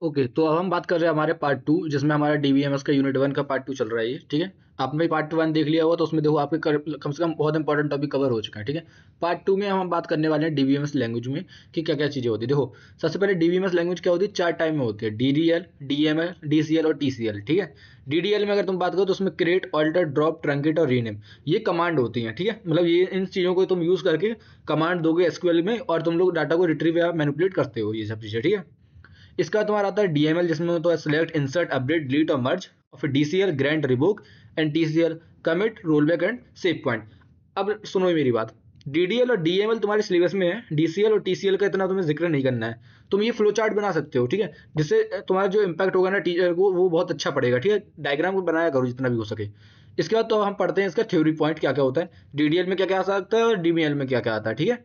Okay, तो अब हम बात कर रहे हैं हमारे पार्ट 2 जिसमें हमारा डीबीएमएस का यूनिट 1 का पार्ट 2 चल रहा है ये, ठीक है? आपने पार्ट 1 देख लिया होगा तो उसमें देखो आपके कम से कम बहुत इंपॉर्टेंट टॉपिक कवर हो चुका है, ठीक है? पार्ट 2 में हम बात करने वाले हैं डीबीएमएस लैंग्वेज में कि क्या-क्या चीज़ें होती हैं। देखो, सबसे पहले डीबीएमएस लैंग्वेज क्या होती है? 4 टाइप में होती है, डीडीएल, डीएमएल, डीसीएल और टीसीएल, ठीक है? डीडीएल में अगर तुम बात करो तो उसमें क्रिएट, ऑल्टर, ड्रॉप, ट्रंकेट और रीनेम ये कमांड होती हैं, ठीक है? मतलब ये इन चीज़ों को तुम यूज़ करके कमांड दोगे एसक्यूएल में और तुम लोग डाटा को रिट्रीव या मैनिपुलेट करते हो ये सब चीज़ें, ठीक है? इसका तुम्हारा आता है डीएमएल जिसमें तो सिलेक्ट, इंसर्ट, अपडेट, डिलीट और मर्ज, और फिर DCL grant, revoke, and TCL commit, rollback and save point. अब सुनो मेरी बात, डीडीएल और डीएमएल तुम्हारे सिलेबस में है, डीसीएल और टीसीएल का इतना तुम्हें जिक्र नहीं करना है। तुम ये फ्लो चार्ट बना सकते हो, ठीक है? जिससे तुम्हारा जो इम्पैक्ट होगा ना टीचर को वो बहुत अच्छा पड़ेगा, ठीक है? डायग्राम को बनाया करो जितना भी हो सके। इसके बाद तो हम पढ़ते हैं इसका थ्योरी पॉइंट क्या क्या होता है, डीडीएल में क्या क्या आ सकता है और डीबीएल में क्या क्या आता है, ठीक है?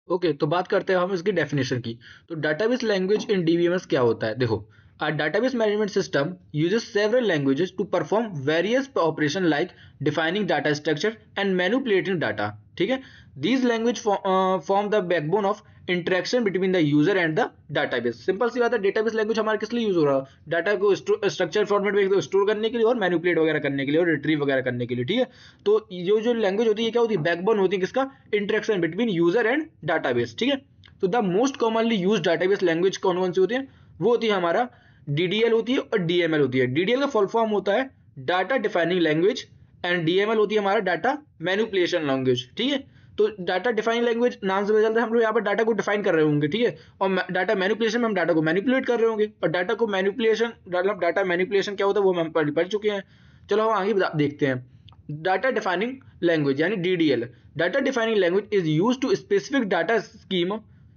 ओके, तो बात करते हैं हम इसकी डेफिनेशन की। तो डाटाबेस लैंग्वेज इन डीबीएमएस क्या होता है? देखो, a database management system uses several languages to perform various operation like defining data structure and manipulating data, ठीक है? These language form the backbone of interaction between the user and the database. Simple सी बात है, database language हमारा किस लिए use हो रहा है? डाटा को स्ट्रक्चर फॉर्मेट में स्टोर करने के लिए और मैनिपुलेट वगैरह करने के लिए और रिट्रीव वगैरह करने के लिए, ठीक है? तो ये जो लैंग्वेज होती है क्या होती है? बैकबोन होती है किसका? Interaction between user and database, ठीक है? तो the most commonly use database language कौन कौन सी होती है? वो होती है हमारा डीडीएल होती है और डीएमएल होती है। डीडीएल का फुल फॉर्म होता है data defining language and DML होती है हमारा डाटा मैनिपुलेशन लैंग्वेज, ठीक है? तो डाटा डिफाइनिंग लैंग्वेज नाम से पता चलता है हम लोग यहाँ पर डाटा को डिफाइन कर रहे होंगे, ठीक है? और डाटा मैनिपुलेशन में हम डाटा को मैनिपुलेट कर रहे होंगे, और डाटा को मैनिपुलेशन मतलब डाटा मैनिपुलेशन क्या होता है वो हम पढ़ चुके हैं। चलो हम आगे देखते हैं। डाटा डिफाइनिंग लैंग्वेज यानी DDL, data defining language is use to specific data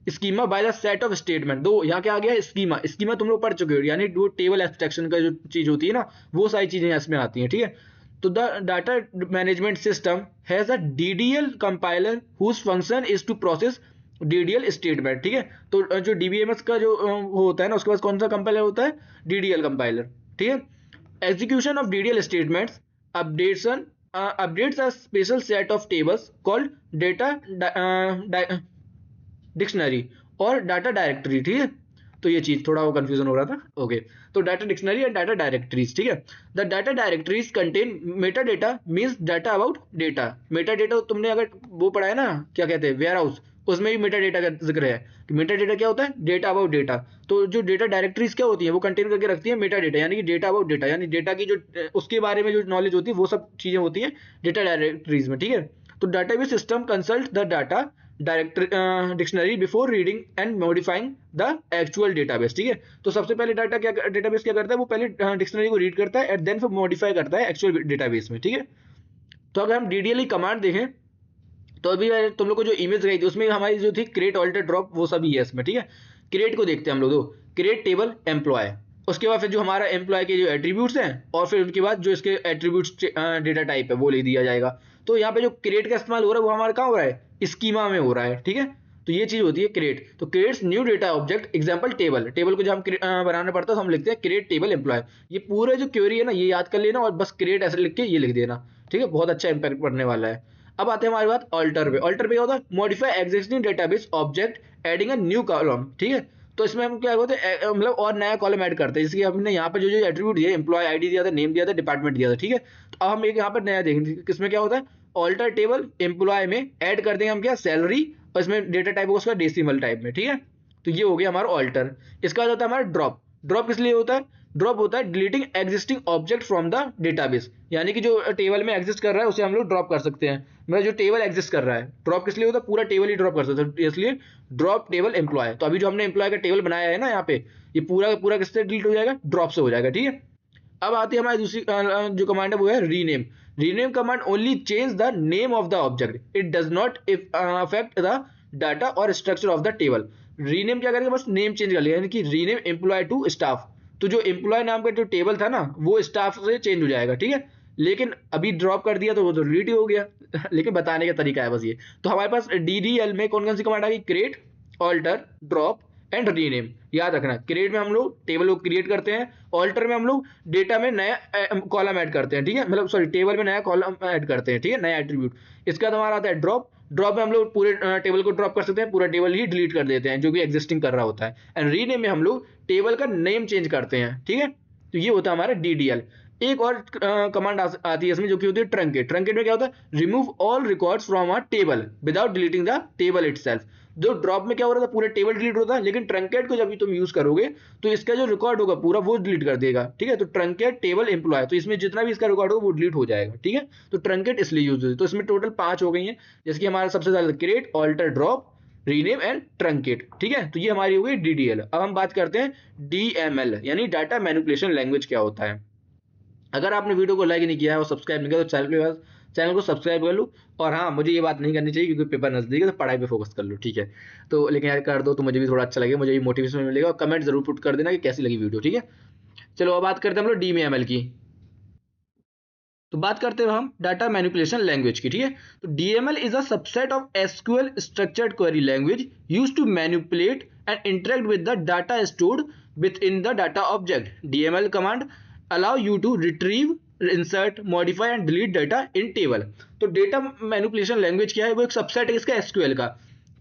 schema by the set of statement. दो यहाँ क्या आ गया? स्कीमा। स्कीमा तुम लोग पढ़ चुके हो, यानी वो टेबल एब्स्ट्रैक्शन का जो चीज होती है ना, वो सारी चीजें इसमें आती हैं, ठीक है? तो the data management system has a DDL compiler whose function is to process DDL statement, ठीक है? तो जो डीबीएमएस का जो वो होता है ना, उसके पास कौन सा कंपाइलर होता है? डीडीएल कंपाइलर, ठीक है? Execution of DDL statements updation updates a special set of tables called data dictionary और डाटा डायरेक्टरी, ठीक है? तो ये चीज थोड़ा वो कंफ्यूजन हो रहा था। ओके, तो data dictionary and data directories, ठीक है? The data directories contain Meta data, means data about data. Meta data तुमने अगर वो पढ़ा है ना, क्या कहते हैं, वेयर हाउस, उसमें भी मेटा डेटा का जिक्र है कि मेटा डेटा क्या होता है? Data about data. तो जो डेटा डायरेक्टरीज क्या होती है? वो कंटेन करके रखती है मेटा डेटा, यानी कि डेटा अबाउट डेटा, यानी डेटा की जो उसके बारे में जो नॉलेज होती है वो सब चीजें होती है डेटा डायरेक्टरीज में, ठीक है? तो database system consult the data dictionary before reading and modifying the actual database, ठीक है? तो सबसे पहले डेटाबेस क्या करता है? वो पहले डिक्शनरी को रीड करता है एंड देन फिर मॉडिफाई करता है एक्चुअल डेटाबेस में, ठीक है? तो अगर हम डीडीएल कमांड देखें तो अभी तुम लोग को जो इमेज गई थी उसमें हमारी जो थी क्रिएट, ऑल्टर, ड्रॉप, वो सभी है इसमें, ठीक है? क्रिएट को देखते हैं हम लोग, दो क्रिएट टेबल एम्प्लॉय, उसके बाद फिर जो हमारा एम्प्लॉय के जो एट्रीब्यूट्स हैं और फिर उनके बाद जो इसके एट्रीब्यूट्स डेटा टाइप है वो ले दिया जाएगा। तो यहाँ पे जो क्रिएट का इस्तेमाल हो रहा है वो हमारा कहाँ हो रहा है? स्कीमा में हो रहा है, ठीक है? तो ये चीज होती है क्रिएट। तो creates new data object, example table. Table को जब हम बनाना पड़ता है तो हम लिखते हैं क्रिएट टेबल एम्प्लॉय। ये पूरा जो क्वेरी है ना ये याद कर लेना और बस क्रिएट ऐसे लिख के ये लिख देना, ठीक है? बहुत अच्छा इंपैक्ट पड़ने वाला है। अब आते हैं हमारे बात ऑल्टर पे। ऑल्टर पे क्या होता है? Modify existing database object adding a new column, ठीक है? तो इसमें हम क्या होता है मतलब और नया कॉलम ऐड करते हैं, जैसे कि हमने यहाँ पे जो जो एट्रीब्यूट दिया, एम्प्लॉय आईडी दिया था, नेम दिया था, डिपार्टमेंट दिया था, ठीक है? तो अब हम एक यहाँ पर नया देखेंगे किसमें क्या होता है? ऑल्टर टेबल एम्प्लॉय में ऐड कर देंगे हम क्या? सैलरी, और इसमें डेटा टाइप होगा उसका डेसिमल टाइप में, ठीक है? तो ये हो गया हमारा ऑल्टर। इसका होता है हमारा ड्रॉप। ड्रॉप किस लिए होता है? ड्रॉप होता है deleting existing object from the database, यानी कि जो टेबल में एग्जिस्ट कर रहा है उसे हम लोग ड्रॉप कर सकते हैं। मतलब जो टेबल एग्जिस्ट कर रहा है, ड्रॉप किस लिए होता है? पूरा टेबल ही ड्रॉप कर सकते हैं, इसलिए ड्रॉप टेबल एम्प्लॉय। तो अभी जो हमने एम्प्लॉय का टेबल बनाया है ना यहाँ पे, ये पूरा का पूरा किससे डिलीट हो जाएगा? ड्रॉप से हो जाएगा, ठीक है? अब आती है हमारी दूसरी जो कमांड है वो है rename. Rename command only change the name of the object, it does not affect the data और structure of the table. Rename क्या करेगा? बस नेम चेंज कर लिया, यानी कि रीनेम एम्प्लॉय टू स्टाफ। तो जो एम्प्लॉय नाम का जो टेबल था ना वो स्टाफ से चेंज हो जाएगा, ठीक है? लेकिन अभी ड्रॉप कर दिया तो वो तो डिलीट ही हो गया लेकिन बताने का तरीका है बस ये। तो हमारे पास डीडीएल में कौन कौन सी कमांड आ गई? Create, alter, drop and rename. याद रखना, क्रिएट में हम लोग टेबल को क्रिएट करते हैं, ऑल्टर में हम लोग डेटा में नया कॉलम ऐड करते हैं, ठीक है? मतलब सॉरी, टेबल में नया कॉलम ऐड करते हैं, ठीक है? नया एट्रीब्यूट। इसका बाद हमारा आता है ड्रॉप। ड्रॉप में हम लोग पूरे टेबल को ड्रॉप कर सकते हैं, पूरा टेबल ही डिलीट कर देते हैं जो भी एग्जिस्टिंग कर रहा होता है। एंड रीनेम में हम लोग टेबल का नेम चेंज करते हैं, ठीक है। तो ये होता है हमारा DDL। एक और कमांड आती है इसमें जो कि होती है ट्रंकेट। ट्रंकेट में क्या होता है, remove all records from a table without deleting the table itself. जो ड्रॉप में क्या हो रहा था, पूरा टेबल डिलीट होता है, लेकिन ट्रंकेट को जब भी तुम यूज करोगे तो इसका जो रिकॉर्ड होगा पूरा वो डिलीट कर देगा, ठीक है। तो ट्रंकेट टेबल एम्प्लॉय, तो इसमें जितना भी इसका रिकॉर्ड होगा वो डिलीट हो जाएगा, ठीक है। तो ट्रंकेट इसलिए यूज होती है। तो इसमें टोटल 5 हो गई है, जैसे कि हमारा सबसे ज्यादा create, alter, drop, rename and truncate, ठीक है। तो ये हमारी हो गई DDL। अब हम बात करते हैं DML यानी डाटा मैनिपुलेशन लैंग्वेज क्या होता है। अगर आपने वीडियो को लाइक नहीं किया है और सब्सक्राइब नहीं किया तो चैनल को सब्सक्राइब कर लो। और हाँ, मुझे ये बात नहीं करनी चाहिए क्योंकि पेपर नजदीक है तो पढ़ाई पे फोकस कर लो, ठीक है। तो लेकिन यार कर दो तो मुझे भी थोड़ा अच्छा लगेगा, मुझे भी मोटिवेशन मिलेगा। और कमेंट जरूर पुट कर देना कि कैसी लगी वीडियो, ठीक है। चलो अब बात करते हैं हम लोग DML की। तो बात करते हैं हम डाटा मैनिपुलेशन लैंग्वेज की, ठीक है। तो DML is a subset of SQL structured query language used to manipulate and interact with the data stored within the data object. DML command allow you to retrieve, insert, modify and delete data in table। तो data manipulation language क्या है, वो एक subset है इसका SQL का।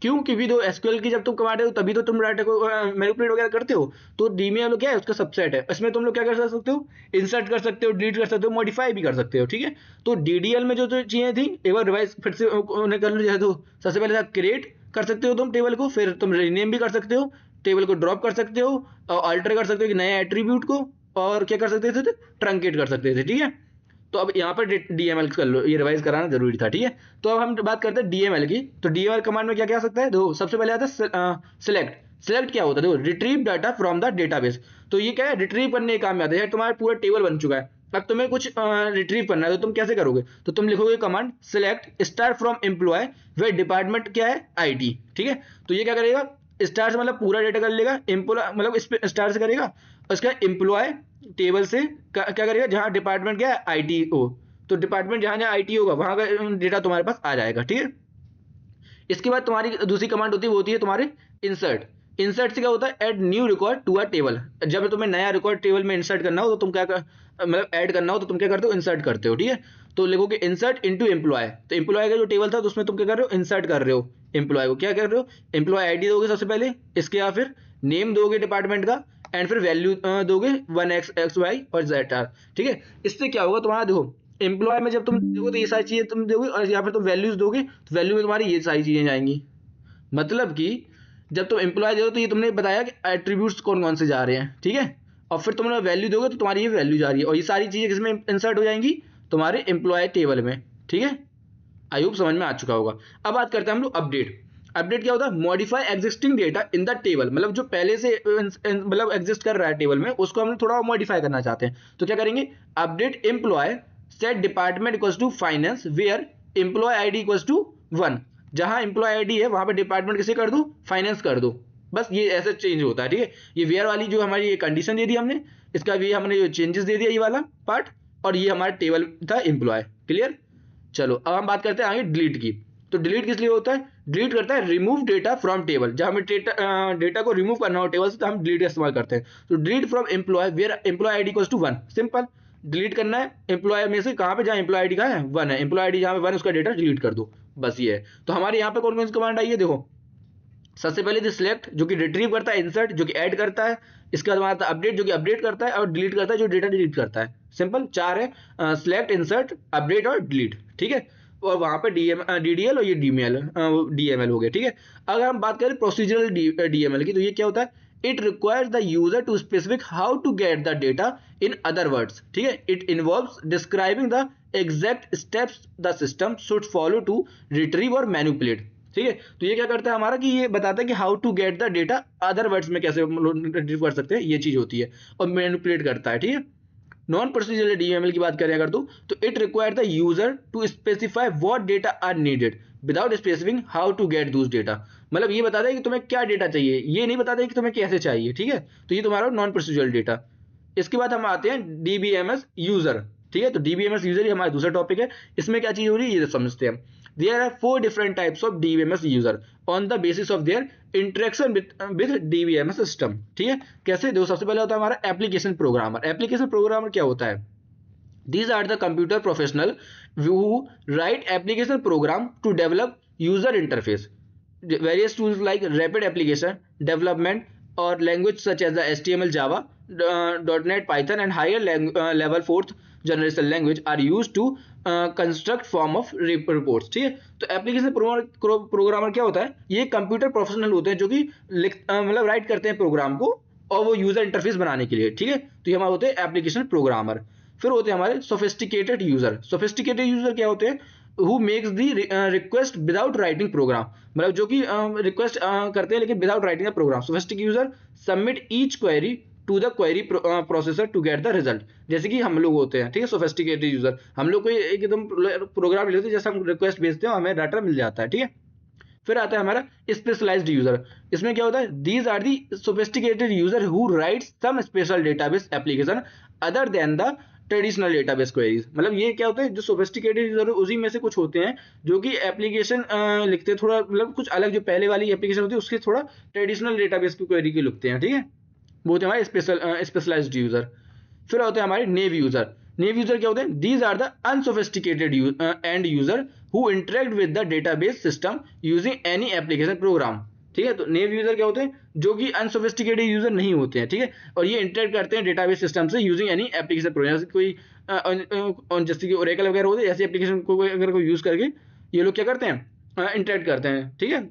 क्यों? क्योंकि तो SQL की जब तुम कमांड हो तभी तो तुम डाटा को मैनिपुलेट वगैरह करते हो। तो DML क्या है, उसका सबसेट है। इसमें तुम लोग क्या कर सकते हो, इंसर्ट कर सकते हो, डिलीट कर सकते हो, मॉडिफाई भी कर सकते हो, ठीक है। तो DDL में जो चीजें थी एक बार रिवाइज फिर से उन्हें कर लो। तो सबसे पहले था क्रिएट कर सकते हो तुम टेबल को, फिर तुम रीनेम भी कर सकते हो, टेबल को ड्रॉप कर सकते हो, और अल्टर कर सकते हो कि नए एट्रीब्यूट को, और क्या कर सकते थे, ट्रंकेट कर सकते थे, ठीक है। तो अब यहाँ पर DML कर लो, ये रिवाइज कराना जरूरी था, ठीक है। तो अब हम बात करते हैं DML की। तो DML कमांड में क्या क्या आ सकता है, देखो सबसे पहले आता है सिलेक्ट। सिलेक्ट क्या होता है, देखो retrieve data from the database. तो ये क्या है, रिट्रीव करने के काम में आता है। तुम्हारा पूरा टेबल बन चुका है, अब तुम्हें कुछ रिट्रीव करना है तो तुम कैसे करोगे, तो तुम लिखोगे command select star from employ way department क्या है IT, ठीक है। तो ये क्या करेगा, स्टार से मतलब पूरा डेटा कर लेगा, एम्प्लॉय मतलब इस पे स्टार से करेगा, उसका एम्प्लॉय टेबल से क्या करेगा, जहां डिपार्टमेंट क्या है IT हो, तो डिपार्टमेंट जहां जहां IT होगा वहां का डेटा तुम्हारे पास आ जाएगा, ठीक है। इसके बाद तुम्हारी दूसरी कमांड होती है, वो होती है तुम्हारे इंसर्ट। इंसर्ट से क्या होता है, add new record to a table. जब तुम्हें नया रिकॉर्ड टेबल में इंसर्ट करना हो तो तुम क्या मतलब ऐड करना हो तो तुम क्या करते हो, इंसर्ट करते हो, ठीक है। तो लिखोगे इंसर्ट इनटू एम्प्लॉय। तो एम्प्लॉय का जो टेबल था तो उसमें तुम क्या कर रहे हो, इंसर्ट कर रहे हो एम्प्लॉय को। क्या कर रहे हो, एम्प्लॉय ID दोगे सबसे पहले, इसके या फिर नेम दोगे डिपार्टमेंट का, एंड फिर वैल्यू दोगे 1x, y और z, ठीक है। इससे क्या होगा, तुम्हारा देखो एम्प्लॉय में जब तुम देखो तो ये सारी चीजें तुम दोगे, और यहाँ पर तुम वैल्यूज दोगे तो वैल्यू में तुम्हारी ये सारी चीजें जाएंगी। मतलब कि जब तुम एम्प्लॉय दो तो ये तुमने बताया कि एट्रीब्यूट्स कौन कौन से जा रहे हैं, ठीक है। और फिर तुमने वैल्यू दोगे तो तुम्हारी ये वैल्यू जा रही है, और ये सारी चीजें किसमें इंसर्ट हो जाएंगी, तुम्हारे एम्प्लॉय टेबल में, ठीक है। आई होप समझ में आ चुका होगा। अब बात करते हैं हम लोग अपडेट। अपडेट क्या होता है, modify existing data in the table. मतलब जो पहले से मतलब एग्जिस्ट कर रहा है टेबल में उसको हम थोड़ा मॉडिफाई करना चाहते हैं, तो क्या करेंगे, update employ set department equals to finance where employ ID equals to 1। जहां एम्प्लॉय ID है वहां पर डिपार्टमेंट किसे कर दो, फाइनेंस कर दो। बस ये ऐसे चेंज होता है, ठीक है। ये वेयर वाली जो हमारी ये कंडीशन दे दी हमने, इसका भी हमने जो चेंजेस दे दिया ये वाला पार्ट, और ये हमारा टेबल था एम्प्लॉय, क्लियर। चलो अब हम बात करते हैं आगे डिलीट की। तो डिलीट किस लिए होता है, डिलीट करता है रिमूव डेटा फ्रॉम टेबल। जब हमें डेटा को रिमूव करना हो टेबल से तो हम डिलीट का इस्तेमाल करते हैं। तो delete from employ where employ ID equals to 1, simple. Delete करना है एम्प्लॉय में से कहां पे, जहां एम्प्लॉय ID का है 1 है, एम्प्लॉय ID जहां पे 1 उसका डेटा डिलीट कर दो, बस ये है। तो हमारे यहाँ पे कौन कौन सी कमांड आई है, देखो सबसे पहले जो सिलेक्ट जो कि रिट्रीव करता है, इंसर्ट जो कि ऐड करता है, इसके बाद हमारा अपडेट जो कि अपडेट करता है, और डिलीट करता है जो डेटा डिलीट करता है। सिंपल 4 है, सिलेक्ट, इंसर्ट, अपडेट और डिलीट, ठीक है। और वहां पे DDL और ये DML हो गया, ठीक है। अगर हम बात करें प्रोसीजरल DML की, तो ये क्या होता है, it requires the user to specific how to get the data in other words, ठीक है। It involves describing the exact steps the system should follow to retrieve और मैनिपुलेट, ठीक है। तो ये क्या करता है हमारा कि ये बताता है कि how to get the data other words में कैसे रिट्रीव कर सकते हैं, ये चीज होती है, और मैनिपुलेट करता है, ठीक है। नॉन प्रोसीजरल DML की बात करें अगर तो it require the user to specify what data are needed without specifying how to get those data. मतलब ये बताता है कि तुम्हें क्या डेटा चाहिए, ये नहीं बताता है कि तुम्हें कैसे चाहिए, ठीक है। तो ये तुम्हारा नॉन प्रोसीजरल डेटा। इसके बाद हम आते हैं DBMS यूजर, ठीक है। तो DBMS यूजर ही हमारा दूसरा टॉपिक है। इसमें क्या चीज हो रही है ये समझते हैं। There are 4 different types of DBMS user on the basis of their interaction with DBMS system, ठीक है। कैसे, देखो सबसे पहले होता है हमारा एप्लीकेशन प्रोग्रामर। एप्लीकेशन प्रोग्रामर क्या होता है, These are the computer professional who write application program to develop user interface. Various tools like rapid application development or language such as the HTML, Java, .NET, Python and higher level fourth generation language are used to construct form of reports. ठीक है, तो application programmer क्या होता है, ये computer professional होते हैं जो कि मतलब राइट करते हैं प्रोग्राम को और वो यूजर इंटरफेस बनाने के लिए. ठीक है, तो ये हमारे होते हैं एप्लीकेशन प्रोग्रामर. फिर होते हैं हमारे सोफिस्टिकेटेड यूजर. सोफिस्टिकेटेड यूजर क्या होते हैं, who makes the request without writing program, मतलब जो कि रिक्वेस्ट करते हैं लेकिन without writing the program. Sophisticated user submit each query to the query processor to get the result. जैसे कि हम लोग होते हैं, ठीक है, सोफिस्टिकेटेड यूजर, हम लोग को एकदम प्रोग्राम लेते हैं, जैसे हम रिक्वेस्ट भेजते हैं हमें डाटा मिल जाता है. ठीक है, फिर आता है हमारा स्पेशलाइज्ड यूजर. इसमें क्या होता है, these are the sophisticated user who write some special database application other than the traditional database queries. मतलब ये क्या होता है, जो सोफिस्टिकेटेड यूजर उसी में से कुछ होते हैं जो कि एप्लीकेशन लिखते हैं थोड़ा, मतलब कुछ अलग, जो पहले वाली एप्लीकेशन होती है उसके थोड़ा ट्रेडिशनल डेटाबेस की क्वेरी के लिखते हैं. ठीक है, वो होते हैं हमारे स्पेशलाइज्ड यूजर. फिर होते हैं हमारे नेव यूजर. नेव यूजर क्या होते हैं, these are the unsophisticated end user who interact with the database system using any application program. ठीक है, तो नेव यूजर क्या होते हैं, जो कि अनसोफिस्टिकेटेड यूजर नहीं होते हैं. ठीक है, और ये इंटरेक्ट करते हैं डेटाबेस सिस्टम से यूजिंग एनी एप्लीकेशन प्रोग्राम. जैसे कोई जैसे कि ओरेकल वगैरह होते हैं, ऐसी एप्लीकेशन को अगर कोई यूज करके ये लोग क्या करते हैं, इंटरेक्ट करते हैं. ठीक है,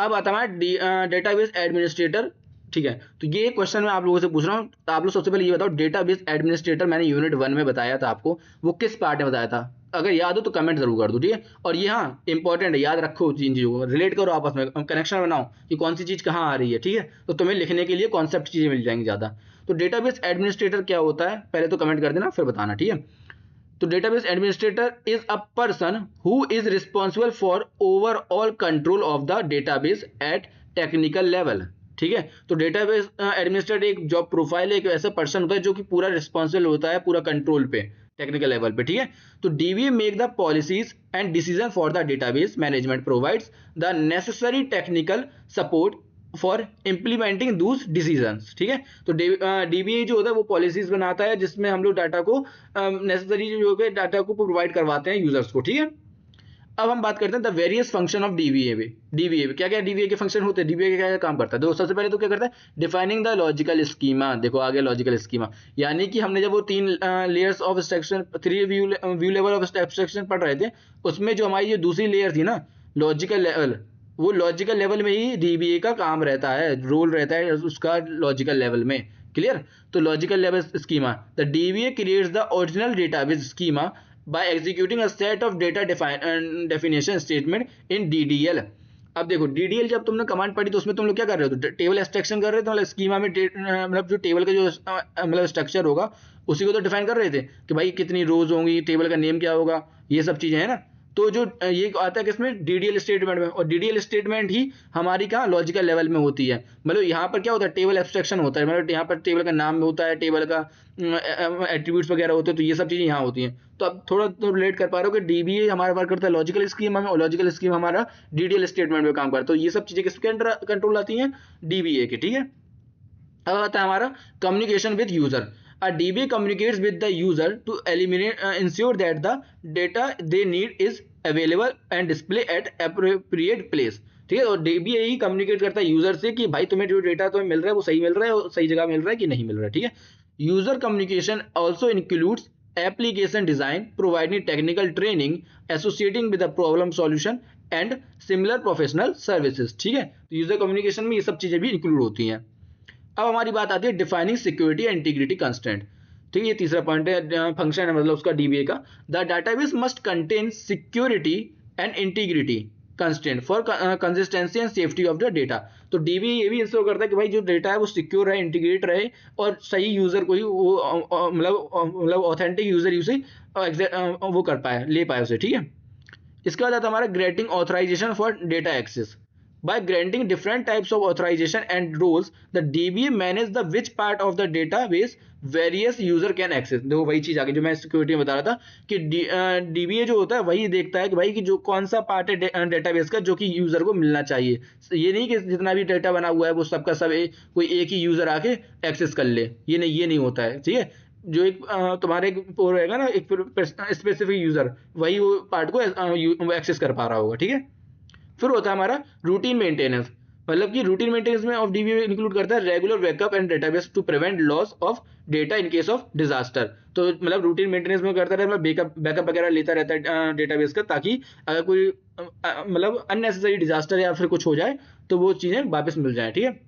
अब आता है डेटाबेस एडमिनिस्ट्रेटर. ठीक है, तो ये क्वेश्चन मैं आप लोगों से पूछ रहा हूँ, तो आप लोग सबसे पहले ये बताओ, डेटाबेस एडमिनिस्ट्रेटर मैंने यूनिट 1 में बताया था आपको, वो किस पार्ट में बताया था, अगर याद हो तो कमेंट जरूर कर दो. ठीक है, और ये हाँ इंपॉर्टेंट है, याद रखो जिन चीज़ों को, रिलेट करो आपस में, कनेक्शन बनाओ कि कौन सी चीज़ कहाँ आ रही है. ठीक है, तो तुम्हें लिखने के लिए कॉन्सेप्ट चीज़ें मिल जाएंगी ज़्यादा. तो डेटाबेस एडमिनिस्ट्रेटर क्या होता है, पहले तो कमेंट कर देना फिर बताना. ठीक है, तो database administrator is a person who is responsible for overall control of the database at technical level. ठीक है, तो डेटाबेस एडमिनिस्ट्रेटर एक जॉब प्रोफाइल है, एक ऐसा पर्सन होता है जो कि पूरा रिस्पॉन्सिबल होता है पूरा कंट्रोल पे टेक्निकल लेवल पे. ठीक है, तो dBA make the policies and decision for the database management, provides the necessary technical support for implementing दूस डिसीजंस. ठीक है, तो डीबीए जो होता है वो पॉलिसीज बनाता है जिसमें हम लोग डाटा को नेसेसरी जो है डाटा को प्रोवाइड करवाते हैं यूजर्स को. ठीक है, अब हम बात करते हैं the various function of dBA में. डीबीए में क्या क्या डीबीए के फंक्शन होते हैं, डीबीए क्या क्या काम करता है. तो सबसे पहले तो क्या करता है, डिफाइनिंग द लॉजिकल स्कीमा. देखो आगे लॉजिकल स्कीमा, यानी कि हमने जब वो 3 layers of abstraction, 3 view level of abstraction पढ़ रहे थे, उसमें जो हमारी ये दूसरी लेयर थी ना, लॉजिकल लेवल, वो लॉजिकल लेवल में ही डीबीए का काम रहता है, रोल रहता है उसका लॉजिकल लेवल में. क्लियर, तो logical level schema, the dBA creates the original database schema by executing a set of data definition statement in DDL. अब देखो DDL जब तुमने कमांड पढ़ी तो उसमें तुम लोग क्या कर रहे हो, तो टेबल एक्सट्रैक्शन कर रहे थे, मतलब स्कीमा में मतलब जो टेबल का जो मतलब स्ट्रक्चर होगा उसी को तो डिफाइन कर रहे थे कि भाई कितनी रोज होंगी, टेबल का नेम क्या होगा, ये सब चीजें हैं ना. तो जो ये आता है किसमें, डीडीएल स्टेटमेंट में, और डीडीएल स्टेटमेंट ही हमारी कहाँ लॉजिकल लेवल में होती है. मतलब यहाँ पर क्या होता है, टेबल एब्स्ट्रैक्शन होता है, मतलब यहाँ पर टेबल का नाम होता है, टेबल का एट्रीब्यूट्स वगैरह होते हैं, तो ये सब चीज़ें यहाँ होती हैं. तो अब थोड़ा तो रिलेट कर पा रहे हो कि डीबीए हमारा वर्क करता है लॉजिकल स्कीम में, और लॉजिकल स्कीम हमारा डीडीएल स्टेटमेंट में काम करता है. तो ये सब चीज़ें किसके अंडर कंट्रोल आती हैं, डीबीए के. ठीक है, अब आता है हमारा communication with user. A DBA communicates with the user to ensure that the data they need is available and display at appropriate place. ठीक है, और DBA ही कम्युनिकेट करता है यूजर से कि भाई तुम्हें जो डेटा तुम्हें मिल रहा है वो सही मिल रहा है और सही जगह मिल रहा है कि नहीं मिल रहा है. ठीक है, user communication also includes application design, providing technical training, associating with the problem solution and similar professional services. ठीक है, तो यूजर कम्युनिकेशन में ये सब चीजें भी इंक्लूड होती हैं. अब हमारी बात आती है defining security and integrity constraint. ठीक है, ये तीसरा पॉइंट है, फंक्शन है मतलब उसका डीबीए का. The database must contain security and integrity constraint for consistency and safety of the data. तो डीबीए ये भी इंश्योर करता है कि भाई जो डेटा है वो सिक्योर रहे, इंटीग्रेट रहे और सही यूजर को ही वो मतलब ऑथेंटिक यूजर यूज वो कर पाए, ले पाए उसे. ठीक है, इसके बाद आता है हमारा granting authorization for data access. By granting different types of authorization and roles, the DBA manage the which part of the database various user can access. देखो वही चीज आगे जो मैं सिक्योरिटी में बता रहा था कि DBA जो होता है वही देखता है कि भाई कि जो कौन सा पार्ट है डेटाबेस का जो कि यूजर को मिलना चाहिए. ये नहीं कि जितना भी डेटा बना हुआ है वो सबका सब कोई एक ही यूजर आके एक्सेस कर ले, ये नहीं होता है. ठीक है, जो एक तुम्हारे एक वो रहेगा ना, एक स्पेसिफिक यूजर, वही वो पार्ट को एक्सेस कर पा रहा होगा, ठीक है। फिर होता है हमारा रूटीन मेंटेनेंस, मतलब कि रूटीन मेंटेनेंस में ऑफ डीबी इंक्लूड करता है regular backup and database to prevent loss of data in case of disaster. तो मतलब रूटीन मेंटेनेंस में करता रहता है, बैकअप वगैरह लेता रहता है डेटाबेस का, ताकि अगर कोई मतलब अननेसेसरी डिजास्टर या फिर कुछ हो जाए तो वो चीजें वापस मिल जाए, ठीक है।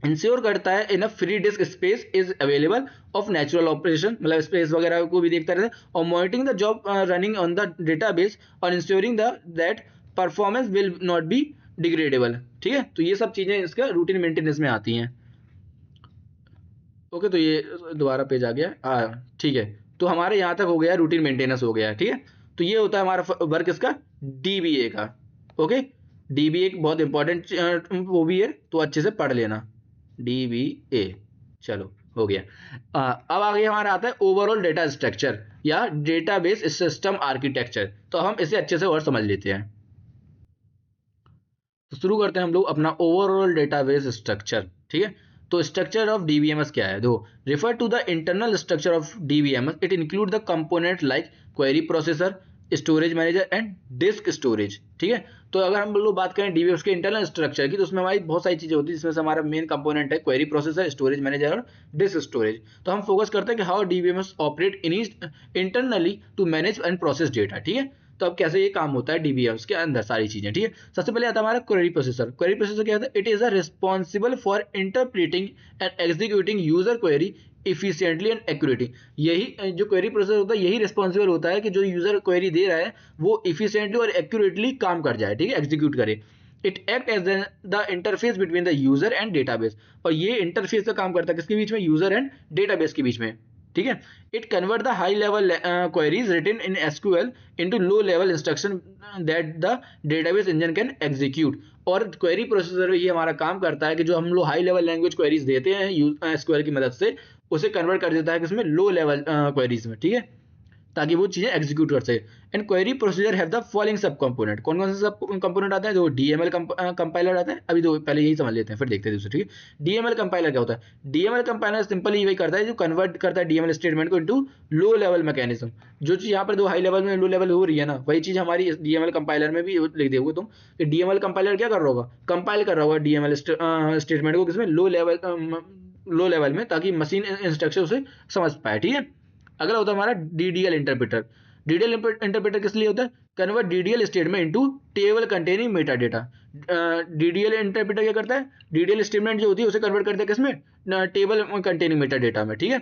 इंश्योर करता है in free disk space is available of natural operation, मतलब स्पेस वगैरह को भी देखता रहता है, और monitoring the job running on the database और ensuring the that performance will not be degradable, ठीक है। तो ये सब चीजें इसका रूटीन मेंटेनेंस में आती हैं। ओके, तो ये दोबारा पेज आ गया, ठीक है। तो हमारे यहाँ तक हो गया, रूटीन मेंटेनेंस हो गया, ठीक है। तो ये होता है हमारा वर्क इसका डीबीए का। ओके, डीबीए एक बहुत इंपॉर्टेंट वो भी है, तो अच्छे से पढ़ लेना डीबीए। चलो हो गया। अब आगे हमारा आता है ओवरऑल डेटा स्ट्रक्चर या डेटाबेस सिस्टम आर्किटेक्चर। तो हम इसे अच्छे से और समझ लेते हैं। तो शुरू करते हैं हम लोग अपना ओवरऑल डेटाबेस स्ट्रक्चर, ठीक है। तो स्ट्रक्चर ऑफ डीबीएमएस क्या है, दो refer to the internal structure of DBMS, it include the component like query processor, storage manager and disk storage, ठीक है। तो अगर हम लोग बात करें डीबीएमएस के इंटरनल स्ट्रक्चर की, तो उसमें हमारी बहुत सारी चीजें होती है, जिसमें से हमारा मेन कंपोनेंट है क्वेरी प्रोसेसर, स्टोरेज मैनेजर और डिस्क स्टोरेज। तो हम फोकस करते हैं कि how DBMS operate internally to manage and process data, ठीक है। तो अब कैसे ये काम होता है डीबीएमएस के अंदर सारी चीजें, ठीक है। सबसे पहले आता है हमारा क्वेरी प्रोसेसर। क्वेरी प्रोसेसर क्या होता है, it is a responsible for interpreting and executing user query efficiently and accurately. यही जो क्वेरी प्रोसेसर होता है, यही रिस्पॉन्सिबल होता है कि जो यूजर क्वेरी दे रहा है वो इफिशियंटली और एक्यूरेटली काम कर जाए, ठीक है, एग्जीक्यूट करे। It act as the interface between the user and database, और ये इंटरफेस का काम करता है किसके बीच में, यूजर एंड डेटाबेस के बीच में, ठीक है। It convert the high level queries written in SQL into low level instruction that the database engine can execute. और क्वेरी प्रोसेसर ये हमारा काम करता है कि जो हम लोग हाई लेवल लैंग्वेज क्वेरीज देते हैं एसक्यूएल की मदद से, उसे कन्वर्ट कर देता है किसमें, लो लेवल क्वेरीज में, ठीक है, ताकि वो चीजें एग्जीक्यूट कर सके। And query procedure have the following सब कंपोनेंट। कौन कौन से सब कंपोनेंट आते हैं, जो डीएमएल कंपाइलर आता है, अभी तो पहले यही समझ लेते हैं फिर देखते हैं दूसरे, ठीक है। डीएमएल कंपाइलर क्या होता है, डीएमएल कंपाइलर सिंपली वही करता है जो कन्वर्ट करता है डीएमएल स्टेटमेंट को इनटू लो लेवल मैकेनिज्म। जो चीज यहाँ पर दो हाई लेवल में लो लेवल हो रही है ना, वही चीज हमारी डीएमएल कंपाइलर में भी लिख दोगे तुम, कि डीएमएल कंपाइलर क्या कर रहा होगा, कंपाइल कर रहा होगा डीएमएल स्टेटमेंट को किसमें, लो लेवल में, ताकि मशीन इंस्ट्रक्शन उसे समझ पाए, ठीक है। अगला होता है हमारा डीडीएल इंटरप्रेटर। डीडीएल इंटरप्रेटर किस लिए होता है, convert DDL statement into table containing meta data. DDL interpreter क्या करता है, डीडीएल स्टेटमेंट जो होती है उसे कन्वर्ट करता है किसमें, टेबल कंटेनिंग मेटा डेटा में, ठीक है।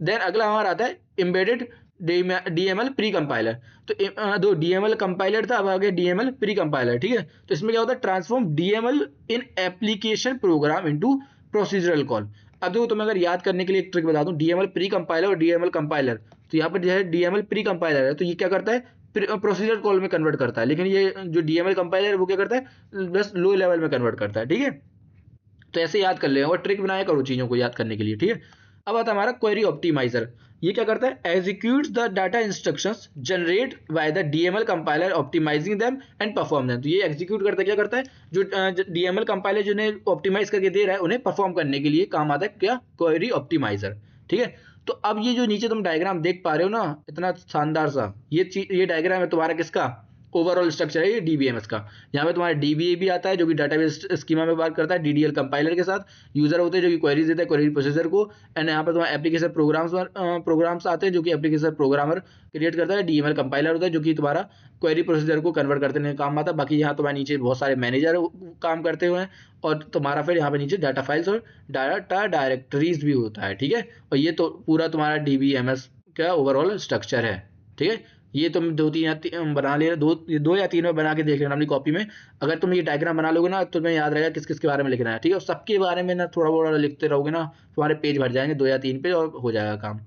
देन अगला हमारा आता है एम्बेडेड डीएमएल प्री कंपाइलर। तो दो डीएमएल कंपाइलर था, अब आ गया डीएमएल प्री कंपाइलर, ठीक है। तो इसमें क्या होता है, transform DML in application program into procedural call. अब देखो तुम्हें अगर याद करने के लिए एक ट्रिक बता दूं, डीएमएल प्री कंपाइलर और डीएमएल कंपाइलर, तो यहाँ पर जो है डीएमएल प्री कंपाइलर है, तो ये क्या करता है, प्रोसीजर कॉल में कन्वर्ट करता है, लेकिन ये जो डीएमएल कंपाइलर है वो क्या करता है, बस लो लेवल में कन्वर्ट करता है, ठीक है। तो ऐसे याद कर लें और ट्रिक बनाया करो चीजों को याद करने के लिए, ठीक है। अब आता है हमारा क्वेरी ऑप्टिमाइजर। ये क्या करता है, executes the data instructions generate by the DML compiler optimizing them and perform them. तो ये एग्जीक्यूट करता है, क्या करता है, जो डीएमएल कंपाइलर जिन्हें ऑप्टिमाइज करके दे रहा है उन्हें परफॉर्म करने के लिए काम आता है क्या, क्वेरी ऑप्टिमाइजर, ठीक है। तो अब ये जो नीचे तुम डायग्राम देख पा रहे हो ना, इतना शानदार सा, ये डायग्राम है तुम्हारा किसका, ओवरऑल स्ट्रक्चर है ये डीबीएमएस का। यहाँ पे तुम्हारा डीबीए भी आता है जो कि डाटाबेस स्कीमा में बात करता है डीडीएल कंपाइलर के साथ, यूजर होते हैं जो कि क्वेरीज देते हैं क्वेरी प्रोसेसर को, एंड यहाँ पर तुम्हारा एप्लीकेशन प्रोग्राम्स आते हैं जो कि एप्लीकेशन प्रोग्रामर क्रिएट करता है, डीएमएल कंपाइलर होता है जो कि तुम्हारा क्वेरी प्रोसेसर को कन्वर्ट करने में काम आता है। बाकी यहाँ तुम्हारे नीचे बहुत सारे मैनेजर काम करते हुए हैं, और तुम्हारा फिर यहाँ पे नीचे डाटा फाइल्स और डाटा डायरेक्टरीज भी होता है, ठीक है। और ये तो पूरा तुम्हारा डीबीएमएस का ओवरऑल स्ट्रक्चर है, ठीक है। ये तुम दो तीन बना लेना, दो या तीन में बना के देख लेना अपनी कॉपी में। अगर तुम ये डायग्राम बना लोगे ना, तो तुम्हें याद रहेगा किस किस के बारे में लिखना है, ठीक है। और सबके बारे में ना थोड़ा बहुत लिखते रहोगे ना, तुम्हारे पेज भर जाएंगे, 2 या 3 पेज, और हो जाएगा काम।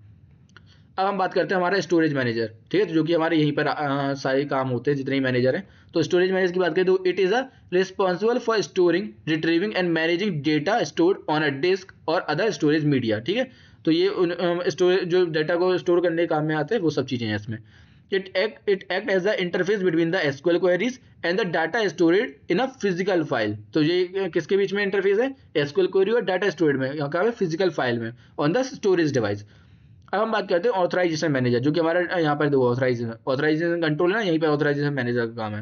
अब हम बात करते हैं हमारा स्टोरेज मैनेजर, ठीक है, जो कि हमारे यहीं पर सारे काम होते हैं जितने ही मैनेजर हैं। तो स्टोरेज मैनेजर की बात करें तो it is a responsible for storing, retrieving and managing data stored on a disk और अदर स्टोरेज मीडिया, ठीक है। तो ये स्टोरेज जो डाटा को स्टोर करने के काम में आते हैं वो सब चीज़ें हैं इसमें। It act as the interface between the SQL queries and the data stored in a physical file। तो ये किसके बीच में इंटरफेस है, SQL क्वेरी और डाटा स्टोरेज में, यहाँ का फिजिकल फाइल में, ऑन द स्टोरेज डिवाइस। अब हम बात करते हैं ऑथराइजेशन मैनेजर, जो कि हमारा यहाँ पर देखो ऑथराइजेशन कंट्रोल है ना, यहीं पर ऑथराइजेशन मैनेजर का काम है।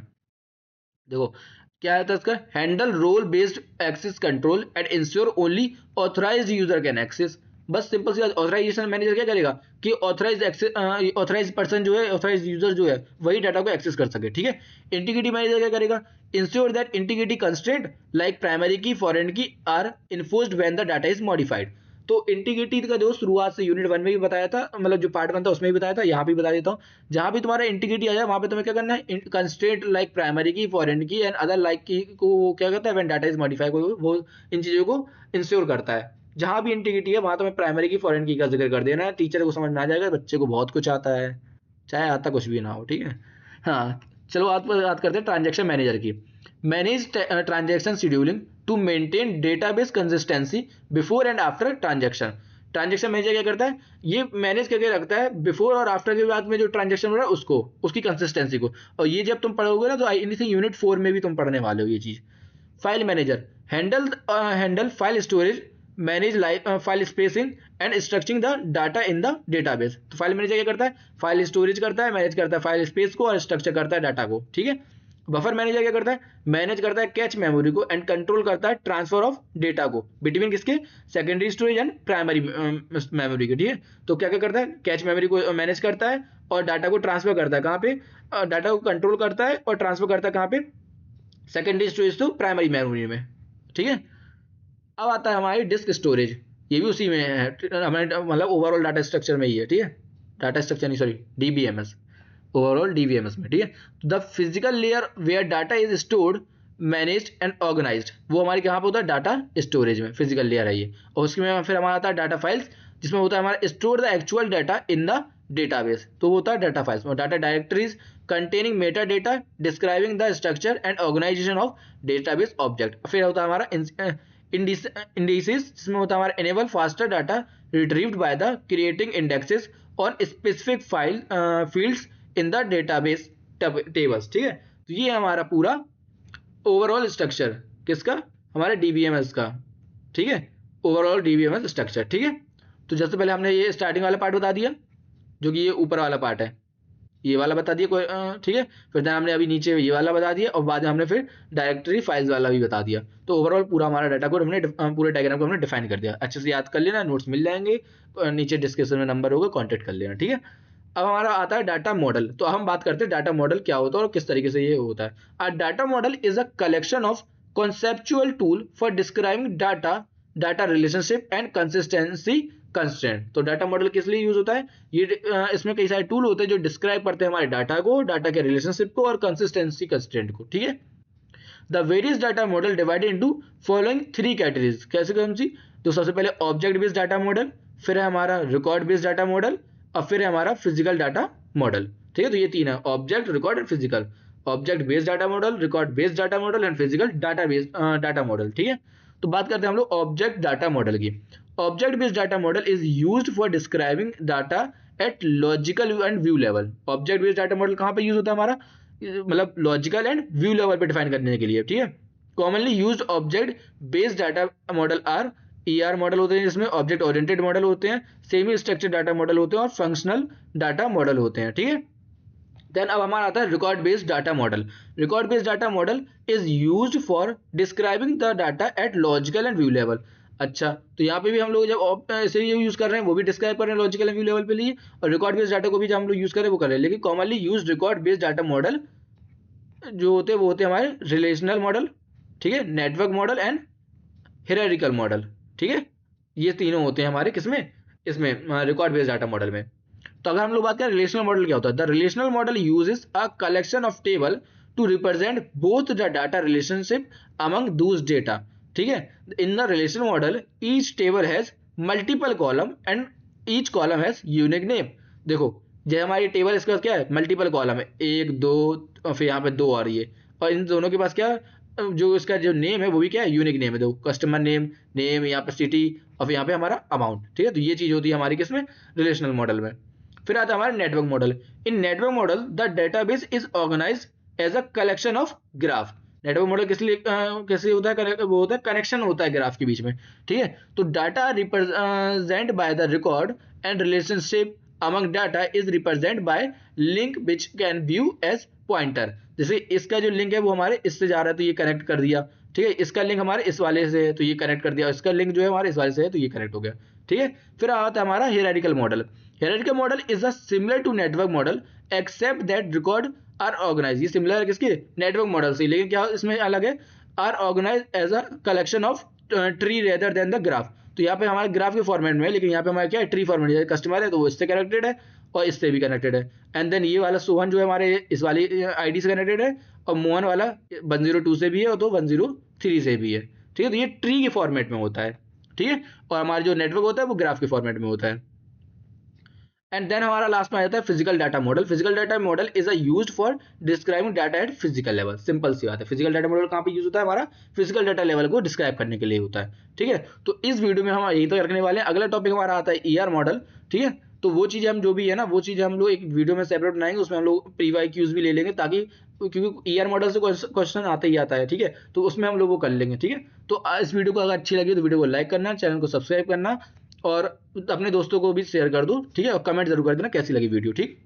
देखो क्या है इसका, handle role based access control and ensure only authorized user can access. बस सिंपल सी ऑथराइजेशन मैनेजर क्या करेगा कि ऑथराइज पर्सन जो है, ऑथराइज यूजर जो है वही डाटा को एक्सेस कर सके, ठीक है। इंटीग्रिटी मैनेजर क्या करेगा, ensure that integrity constraint like primary key foreign key are enforced when the data is modified. तो इंटीग्रिटी का जो शुरुआत से यूनिट 1 में भी बताया था, मतलब जो पार्ट 1 था उसमें भी बताया था, यहाँ भी बता देता हूँ। जहां भी तुम्हारा इंटीग्रिटी आ जाए वहां पे तुम्हें क्या करना है, constraint like primary key foreign की एंड अदर लाइक की को क्या करता है, व्हेन डाटा इज मॉडिफाइड, वो इन चीजों को इंश्योर करता है। जहां भी इंटीग्रिटी है वहां तुम्हें प्राइमरी की फॉरेन की का जिक्र कर देना है। टीचर को समझ में आ जाएगा, बच्चे को बहुत कुछ आता है, चाहे आता कुछ भी ना हो, ठीक है। हाँ चलो बात करते हैं ट्रांजेक्शन मैनेजर की। Manage transaction scheduling to maintain database consistency before and after transaction. Transaction manager क्या करता है, ये मैनेज करके रखता है बिफोर और आफ्टर के बाद में जो ट्रांजेक्शन हो रहा है उसको, उसकी कंसिस्टेंसी को। और ये जब तुम पढ़ोगे ना तो एनीथिंग यूनिट 4 में भी तुम पढ़ने वाले हो ये चीज। File manager handle file storage, manage file spacing and structuring the data in the database. तो फाइल मैनेजर क्या करता है, फाइल स्टोरेज करता है, मैनेज करता है फाइल स्पेस को और स्ट्रक्चर करता है डाटा को, ठीक है। बफर मैनेजर क्या करता है, मैनेज करता है कैच मेमोरी को एंड कंट्रोल करता है ट्रांसफर ऑफ डेटा को बिटवीन किसके, secondary storage and primary memory के, ठीक है। तो क्या क्या करता है, कैच मेमोरी को मैनेज करता है और डाटा को ट्रांसफर करता है कहाँ पे, डाटा को कंट्रोल करता है और ट्रांसफर करता है कहाँ पे, secondary storage to primary memory में, ठीक है। अब आता है हमारी डिस्क स्टोरेज, ये भी उसी में है, हमारे मतलब ओवरऑल डाटा स्ट्रक्चर में ही है, ठीक है। डाटा स्ट्रक्चर नहीं सॉरी डीबीएमएस, ओवरऑल डीबीएमएस में, ठीक है। तो the physical layer where data is stored managed and organized, वो हमारे कहाँ पे होता है, डाटा स्टोरेज में, फिजिकल लेयर है ये। और उसमें फिर हमारा आता है डाटा फाइल्स, जिसमें होता है हमारा store the actual data in the database, तो वो होता है डाटा फाइल्स। और data directories containing meta data describing the structure and organisation of database object. फिर होता है हमारा इंडिसेस, जिसमें होता है हमारा enable faster data retrieved by the creating indexes और specific file fields in the database tables, ठीक है। तो ये हमारा पूरा ओवरऑल स्ट्रक्चर किसका, हमारे डीबीएमएस का, ठीक है। ओवरऑल डीबीएमएस स्ट्रक्चर, ठीक है। तो जैसे पहले हमने ये स्टार्टिंग वाला पार्ट बता दिया, जो कि ये ऊपर वाला पार्ट है, ये वाला बता दिया कोई, ठीक है। फिर हमने अभी नीचे ये वाला बता दिया और बाद में हमने फिर डायरेक्टरी फाइल्स वाला भी बता दिया। तो ओवरऑल पूरा हमारा डाटा को हमने पूरे डायग्राम को हमने डिफाइन कर दिया। अच्छे से याद कर लेना, नोट्स मिल जाएंगे, नीचे डिस्क्रिप्शन में नंबर होगा, कॉन्टेक्ट कर लेना, ठीक है। अब हमारा आता है डाटा मॉडल। तो हम बात करते हैं डाटा मॉडल क्या होता है और किस तरीके से ये होता है। अ data model is a collection of conceptual tool for describing data relationship and consistency constraint. तो डाटा मॉडल किस लिए यूज होता है, ये इसमें कई सारे टूल होते हैं जो डिस्क्राइब करते हैं हमारे डाटा को, डाटा के रिलेशनशिप को और कंसिस्टेंसी कंस्ट्रेंट को, ठीक है। The various data model divided into following 3 categories, कैसे कौन सी, तो सबसे पहले ऑब्जेक्ट बेस्ड डाटा मॉडल, फिर है हमारा रिकॉर्ड बेस्ड डाटा मॉडल और फिर है हमारा फिजिकल डाटा मॉडल, ठीक है। तो ये 3 है, object, record and physical. Object based data model, record based data model and physical data based data model, ठीक है। तो बात करते हैं हम लोग ऑब्जेक्ट डाटा मॉडल की। Object based data model is used for describing data eight logical and view level. Object based data model कहाँ पे यूज होता है हमारा, मतलब लॉजिकल एंड व्यू लेवल पे डिफाइन करने के लिए, ठीक है। Commonly used object based data model are ER model होते हैं, जिसमें ऑब्जेक्ट ओरिएंटेड मॉडल होते हैं, सेमी स्ट्रक्चर डाटा मॉडल होते हैं और फंक्शनल डाटा मॉडल होते हैं, ठीक है। देन अब हमारा आता है record based data model. Record based data model is used for describing the data at logical and view level. अच्छा, तो यहाँ पे भी हम लोग जब ऐसे यूज कर रहे हैं वो भी डिस्क्राइब कर रहे हैं लॉजिकल एंड व्यू लेवल पे लिए, और रिकॉर्ड बेस्ड डाटा को भी जब हम लोग यूज कर रहे हैं वो कर रहे हैं। लेकिन commonly use record based data model जो होते हैं वो होते हैं हमारे रिलेशनल मॉडल, ठीक है, network model and hierarchical model, ठीक है। ये तीनों होते हैं हमारे किसमें, इसमें रिकॉर्ड बेस्ड डाटा मॉडल में। तो अगर हम लोग बात करें रिलेशनल मॉडल क्या होता है, the relational model uses a collection of table to represent both the data relationship among those data, ठीक है। In the relational model each table has multiple column and each column has unique name. देखो जो हमारी table इसका क्या है, multiple column है, 1 2 और फिर यहाँ पे 2 आ रही है, और इन दोनों के पास क्या जो इसका जो नेम है वो भी क्या है, यूनिक नेम है। देखो कस्टमर नेम, यहाँ पे सिटी और फिर यहाँ पे हमारा अमाउंट, ठीक है। तो ये चीज होती है हमारी किसमें, रिलेशनल मॉडल में। फिर आता है हमारा network model. In network model the database is organized as a collection of graph. Network model किस लिए कैसे होता है, वो होता है कनेक्शन होता है ग्राफ के बीच में, ठीक है। तो data represent by the record and relationship among data is represent by link which can view as pointer. जैसे इसका जो लिंक है वो हमारे इससे जा रहा है तो ये कनेक्ट कर दिया, ठीक है। इसका लिंक हमारे इस वाले से है तो ये कनेक्ट कर दिया, इसका लिंक जो है हमारे इस वाले से है तो ये कनेक्ट हो गया, ठीक है। फिर आता है हमारा hierarchical model. Hierarchical model is a similar to network model except that record are organize. ये सिमिलर है किसके, नेटवर्क मॉडल से, लेकिन क्या इसमें अलग है, are organize as a collection of tree rather than the graph. तो यहाँ पे हमारे ग्राफ के फॉर्मेट में है, लेकिन यहाँ पे हमारा क्या है, ट्री फॉर्मेट है। कस्टमर है तो वो इससे कनेक्टेड है और इससे भी कनेक्टेड है। एंड देन ये वाला सोहन जो है हमारे इस वाली आईडी से कनेक्टेड है, और मोहन वाला 102 से भी है और तो 103 से भी है, ठीक है। तो ये ट्री के फॉर्मेट में होता है, ठीक है। और हमारा जो नेटवर्क होता है वो ग्राफ के फॉर्मेट में होता है। एंड देन हमारा लास्ट में आ जाता है physical data model. Physical data model is a used for describing data at physical level. Simple सी बात है, फिजिकल डाटा मॉडल कहाँ पे यूज होता है, हमारा फिजिकल डाटा लेवल को डिस्क्राइब करने के लिए होता है, ठीक है। तो इस वीडियो में हम यही तो रखने वाले हैं। अगला टॉपिक हमारा आता है ईआर मॉडल, ठीक है। तो वो चीज़ हम जो भी है ना, वो चीज़ हम लोग एक वीडियो में सेपरेट बनाएंगे, उसमें हम लोग प्रीवाई क्यूज भी ले लेंगे, ताकि क्योंकि ईआर मॉडल से क्वेश्चन आता ही आता है, ठीक है। तो उसमें हम लोग वो कर लेंगे, ठीक है। तो इस वीडियो को अगर अच्छी लगी तो वीडियो को लाइक करना, चैनल को सब्सक्राइब करना और अपने दोस्तों को भी शेयर कर दो, ठीक है। और कमेंट जरूर कर देना कैसी लगी वीडियो, ठीक।